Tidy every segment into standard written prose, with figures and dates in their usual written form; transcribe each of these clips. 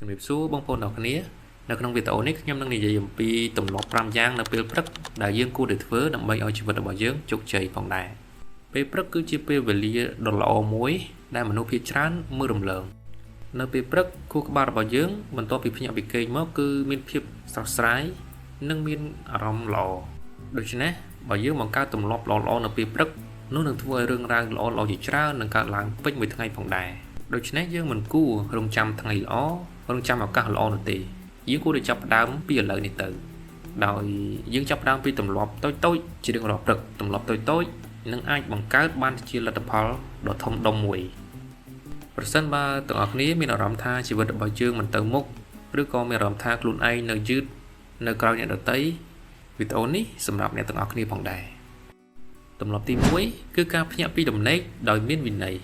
ជំរាបសួរបងប្អូនទាំងគ្នានៅក្នុងវីដេអូនេះខ្ញុំនឹងនិយាយអំពីទម្លាប់5យ៉ាងនៅពេលព្រឹកដែលយើងគួរតែធ្វើដើម្បីឲ្យជីវិតរបស់យើងជោគជ័យផងដែរពេលព្រឹកគឺជាពេលវេលាដ៏ល្អមួយដែលមនុស្សភាគច្រើនមើលរំលងនៅពេលព្រឹកខួរក្បាលរបស់យើងបន្ទាប់ពីភ្ញាក់ពីគេងមកគឺមានភាពស្រស់ស្រាយនិងមានអារម្មណ៍ល្អដូច្នេះបើយើងបង្កើតទម្លាប់ល្អៗនៅពេលព្រឹកនោះនឹងធ្វើឲ្យរឿងរ៉ាវល្អៗជាច្រើននឹងកើតឡើងពេញមួយថ្ងៃផងដែរដូច្នេះយើងមិនគួររងចាំថ្ងៃល្អរងចាំឱកាសល្អនោះទេយើងគួរតែចាប់ផ្ដើមពីឥឡូវនេះទៅដោយយើងចាប់ផ្ដើមពីទម្លាប់តូចៗជារៀងរាល់ព្រឹកទម្លាប់តូចៗនឹងអាចបង្កើតបានជាលទ្ធផលដ៏ធំដុំមួយប្រសិនបើទាំងអស់គ្នាមានអារម្មណ៍ថាជីវិតរបស់យើងមិនទៅមុខឬក៏មានអារម្មណ៍ថាខ្លួនឯងនៅយឺតនៅក្រៅអ្នកដទៃវីដេអូនេះសម្រាប់អ្នកទាំងអស់គ្នាផងដែរទម្លាប់ទី1គឺការភ្ញាក់ពីដំណេកដោយមានវិន័យ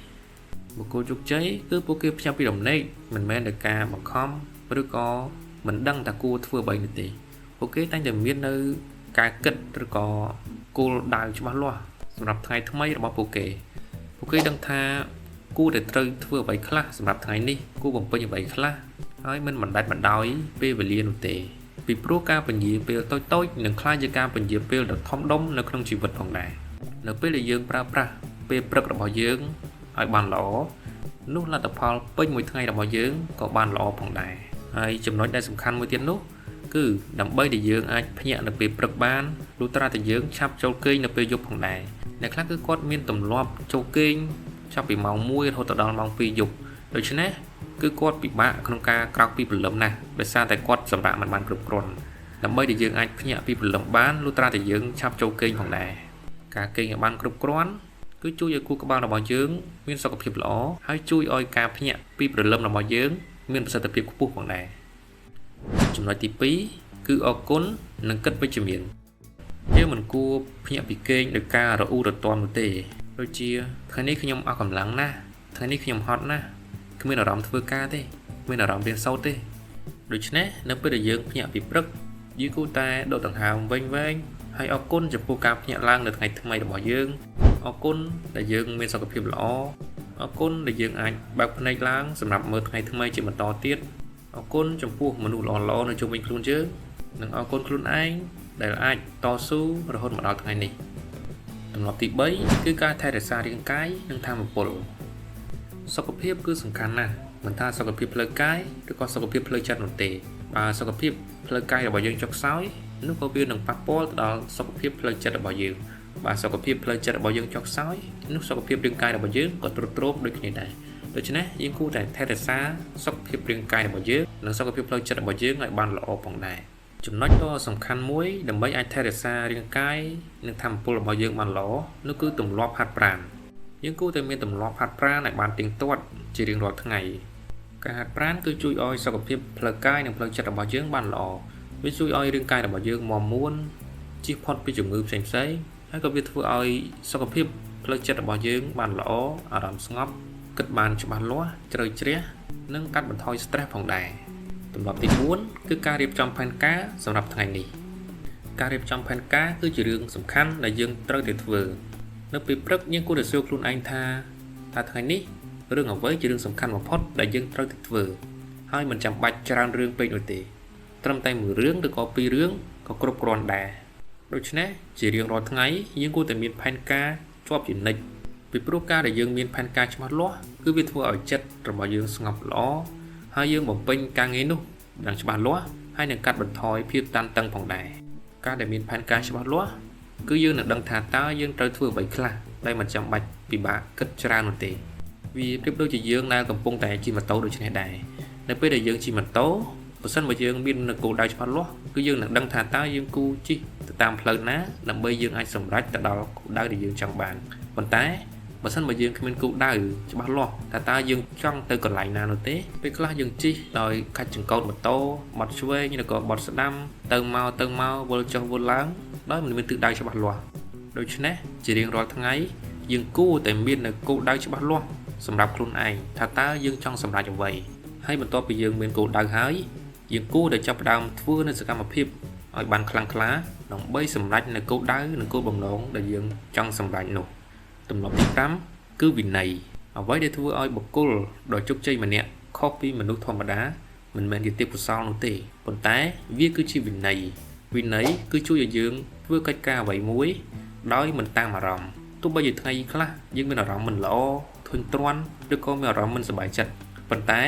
បុគ្គលជោគជ័យគឺពួកគេភ្ញាក់ពីដំណេកមិនមែនដោយការបង្ខំឬក៏មិនដឹងថាគួរធ្វើអ្វីនោះទេពួកគេតែងតែមាននៅការគិតឬក៏គោលដៅច្បាស់លាស់សម្រាប់ថ្ងៃថ្មីរបស់ពួកគេដឹងថាគួរតែត្រូវធ្វើអ្វីខ្លះសម្រាប់ថ្ងៃនេះគួរបំពេញអ្វីខ្លះហើយមិនបណ្តែតបណ្ដោយពេលវេលានោះទេពីព្រោះការពន្យាពេលតូចៗនឹងក្លាយជាការពន្យាពេលដ៏ធំដុំនៅក្នុងជីវិតផងដែរនៅពេលដែលយើងប្រើប្រាស់ពេលព្រឹករបស់យើងឲ្យបានល្អនោះលទ្ធផលពេញមួយថ្ងៃរបស់យើងក៏បានល្អផងដែរហើយចំណុចដែលសំខាន់មួយទៀតនោះគឺដើម្បីដែលយើងអាចភ្ញាក់នៅពេលព្រឹកបានលុះត្រាតែយើងឆាប់ចូលគេងនៅពេលយប់ផងដែរអ្នកខ្លះគឺគាត់មានទម្លាប់ចូលគេងចាប់ពីម៉ោង1រហូតដល់ម៉ោង2យប់ដូច្នេះគឺគាត់ពិបាកក្នុងការក្រោកពីព្រលឹមណាស់ដោយសារតែគាត់សម្រាកមិនបានគ្រប់គ្រាន់ដើម្បីដែលយើងអាចភ្ញាក់ពីព្រលឹមបានលុះត្រាតែយើងឆាប់ចូលគេងផងដែរការគេងឲ្យបានគ្រប់គ្រាន់គឺជួយឲ្យខួរក្បាលរបស់យើងមានសុខភាពល្អហើយជួយឲ្យការភ្ញាក់ពីព្រលឹមរបស់យើងមានប្រសិទ្ធភាពខ្ពស់ផងដែរចំណុចទី2គឺអរគុណនិងគិតវិជ្ជមានយើងមិនគួរភ្ញាក់ពីគេងដោយការរអ៊ូរទាំនោះទេដូចជាថ្ងៃនេះខ្ញុំអស់កម្លាំងណាស់ថ្ងៃនេះខ្ញុំហត់ណាស់គ្មានអារម្មណ៍ធ្វើការទេគ្មានអារម្មណ៍រៀនសូត្រទេដូច្នេះនៅពេលដែលយើងភ្ញាក់ពីព្រឹកយើងគួរតែដកដង្ហើមវែងហើយអរគុណចំពោះការភ្ញាក់ឡើងនៅថ្ងៃថ្មីរបស់យើងអរគុណដែលយើងមានសុខភាពល្អអរគុណដែលយើងអាចបើកភ្នែកឡើងសម្រាប់មើលថ្ងៃថ្មីជាបន្តទៀតអរគុណចំពោះមនុស្សល្អៗនៅជុំវិញខ្លួនយើងនិងអរគុណខ្លួនឯងដែលអាចតស៊ូរហូតមកដល់ថ្ងៃនេះទម្លាប់ទី3គឺការថែរក្សារាងកាយនិងថាមពលសុខភាពគឺសំខាន់ណាស់មិនថាសុខភាពផ្លូវកាយឬក៏សុខភាពផ្លូវចិត្តនោះទេបើសុខភាពផ្លូវកាយរបស់យើងចុះខ្សោយនោះក៏វានឹងប៉ះពាល់ទៅដល់សុខភាពផ្លូវចិត្តរបស់យើងបើសុខភាពផ្លូវចិត្តរបស់យើងចុះខ្សោយនោះសុខភាពរាងកាយរបស់យើងក៏ទ្រុឌទ្រោមដូចគ្នាដែរដូច្នេះយើងគួរតែថែរក្សាសុខភាពរាងកាយរបស់យើងនិងសុខភាពផ្លូវចិត្តរបស់យើងឲ្យបានល្អផងដែរចំណុចដ៏សំខាន់មួយដើម្បីអាចថែរក្សារាងកាយនិងថាមពលរបស់យើងបានល្អនោះគឺទម្លាប់ហាត់ប្រាណយើងគួរតែមានទម្លាប់ហាត់ប្រាណឲ្យបានទៀងទាត់ជារៀងរាល់ថ្ងៃការហាត់ប្រាណគឺជួយឲ្យសុខភាពផ្លូវកាយនិងផ្លូវចិត្តរបស់យើងបានល្អវាជួយឲ្យរាងកាយរបស់យើងមាំមួនជៀសផុតពីជំងឺផ្សេងៗហើយក៏វាធ្វើឲ្យសុខភាពផ្លូវចិត្តរបស់យើងបានល្អអារម្មណ៍ស្ងប់គិតបានច្បាស់លាស់ជ្រៅជ្រះនិងកាត់បន្ថយ stress ផងដែរទម្លាប់ទី4គឺការរៀបចំផែនការសម្រាប់ថ្ងៃនេះការរៀបចំផែនការគឺជារឿងសំខាន់ដែលយើងត្រូវតែធ្វើនៅពេលព្រឹកយើងគួរតែសួរខ្លួនឯងថាថ្ងៃនេះរឿងអ្វីជារឿងសំខាន់បំផុតដែលយើងត្រូវតែធ្វើហើយមិនចាំបាច់ច្រើនរឿងពេកនោះទេត្រឹមតែមួយរឿងឬក៏ពីររឿងក៏គ្រប់គ្រាន់ដែរដូច្នេះជារៀងរាល់ថ្ងៃយើងគួរតែមានផែនការជាប់ជានិច្ចពីព្រោះការដែលយើងមានផែនការច្បាស់លាស់គឺវាធ្វើឲ្យចិត្តរបស់យើងស្ងប់ល្អហើយយើងបំពេញការងារនោះយ៉ាងច្បាស់លាស់ហើយនឹងកាត់បន្ថយភាពតានតឹងផងដែរការដែលមានផែនការច្បាស់លាស់គឺយើងនឹងដឹងថាតើយើងត្រូវធ្វើអ្វីខ្លះដែលមិនចាំបាច់ពិបាកគិតច្រើននោះទេវាប្រៀបដូចជាយើងដែលកំពុងតែជិះម៉ូតូដូចនេះដែរនៅពេលដែលយើងជិះម៉ូតូបើសិនបើយើងមានគោលដៅច្បាស់លាស់គឺយើងនឹងដឹងថាតើយើងគូជិះទៅតាមផ្លូវណាដើម្បីយើងអាចសម្រេចទៅដល់គោលដៅដែលយើងចង់បានប៉ុន្តែបើសិនបើយើងគ្មានគោលដៅច្បាស់លាស់ថាតើយើងចង់ទៅកន្លែងណានោះទេពេលខ្លះយើងជិះដោយខាច់ចង្កូតម៉ូតូបត់ឆ្វេងឬក៏បត់ស្ដាំទៅមកវិលចុះវិលឡើងដោយមិនមានទិសដៅច្បាស់លាស់ដូច្នេះជារៀងរាល់ថ្ងៃយើងគួរតែមាននៅគោលដៅច្បាស់លាស់សម្រាប់ខ្លួនឯងថាតើយើងចង់សម្រេចអ្វីហើយបន្ទាប់ពីយើងមានគោលដៅហើយយើងគួរតែចាប់ផ្ដើមធ្វើនៅសកម្មភាពឲ្យបានខ្លាំងក្លាដើម្បីសម្រេចនៅគោលដៅនិងគោលបំណងដែលយើងចង់សម្រេចនោះទម្លាប់ទី5គឺវិន័យអ្វីដែលធ្វើឲ្យបុគ្គលដ៏ជោគជ័យម្នាក់ខុសពីមនុស្សធម្មតា មិនមែនជាទេពកោសល្យនោះទេប៉ុន្តែវាគឺជាវិន័យគឺជួយឲ្យយើងធ្វើកិច្ចការអ្វីមួយដោយមិនតាមអារម្មណ៍ទោះបីជាថ្ងៃខ្លះយើងមានអារម្មណ៍មិនល្អធុញទ្រាន់ឬក៏មានអារម្មណ៍មិនសប្បាយចិត្តប៉ុន្តែ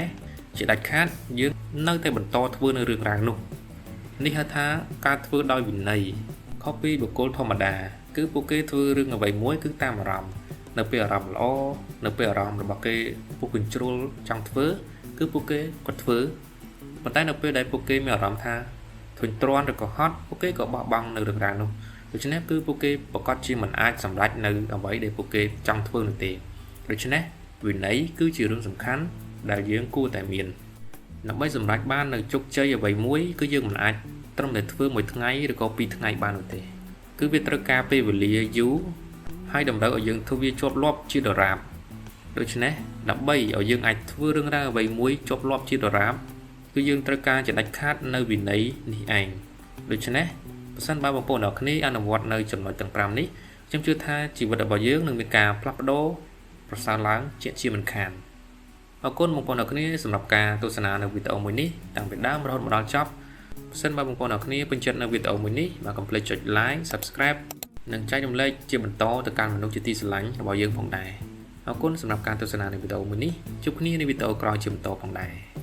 ជាដាច់ខាតយើងនៅតែបន្តធ្វើនៅរឿងរ៉ាវនោះនេះហៅថាការធ្វើដោយវិន័យខុសពីបុគ្គលធម្មតាគឺពួកគេធ្វើរឿងអ្វីមួយគឺតាមអារម្មណ៍នៅពេលអារម្មណ៍ល្អនៅពេលអារម្មណ៍របស់គេពួកគេជ្រុលចង់ធ្វើគឺពួកគេគាត់ធ្វើប៉ុន្តែនៅពេលដែលពួកគេមានអារម្មណ៍ថាធុញទ្រាន់ឬក៏ហត់ពួកគេក៏បោះបង់នៅរឿងរ៉ាវនោះដូច្នេះគឺពួកគេប្រកាសជាមិនអាចសម្រេចនៅអ្វីដែលពួកគេចង់ធ្វើនោះទេដូច្នេះវិន័យគឺជារឿងសំខាន់ដែលយើងគួរតែមានដើម្បីសម្រេចបាននៅជោគជ័យអ្វីមួយគឺយើងមិនអាចត្រឹមតែធ្វើមួយថ្ងៃឬក៏ពីរថ្ងៃបាននោះទេគឺវាត្រូវការពេលវេលាយូរហើយតម្រូវឲ្យយើងធ្វើវាជាប់លាប់ជាដរាបដូច្នេះដើម្បីឲ្យយើងអាចធ្វើរឿងរ៉ាវអ្វីមួយជាប់លាប់ជាដរាបគឺយើងត្រូវការជាដាច់ខាតនៅវិន័យនេះឯងដូច្នេះប្រសិនបើបងប្អូនអ្នកគ្នាអនុវត្តនៅចំណុចទាំង5នេះខ្ញុំជឿថាជីវិតរបស់យើងនឹងមានការផ្លាស់ប្ដូរប្រសើរឡើងជាមិនខានអរគុណបងប្អូនអ្នកគ្នាសម្រាប់ការទស្សនានៅវីដេអូមួយនេះតាំងពីដើមរហូតមកដល់ចប់ប្រសិនបើបងប្អូនអ្នកគ្នាពេញចិត្តនៅវីដេអូមួយនេះបាទកុំភ្លេចចុច like subscribe និងចែករំលែកជាបន្តទៅកាន់មនុស្សជាទីស្រឡាញ់របស់យើងផងដែរអរគុណសម្រាប់ការទស្សនានៅវីដេអូមួយនេះជួបគ្នានៅវីដេអូក្រោយជាបន្តផងដែរ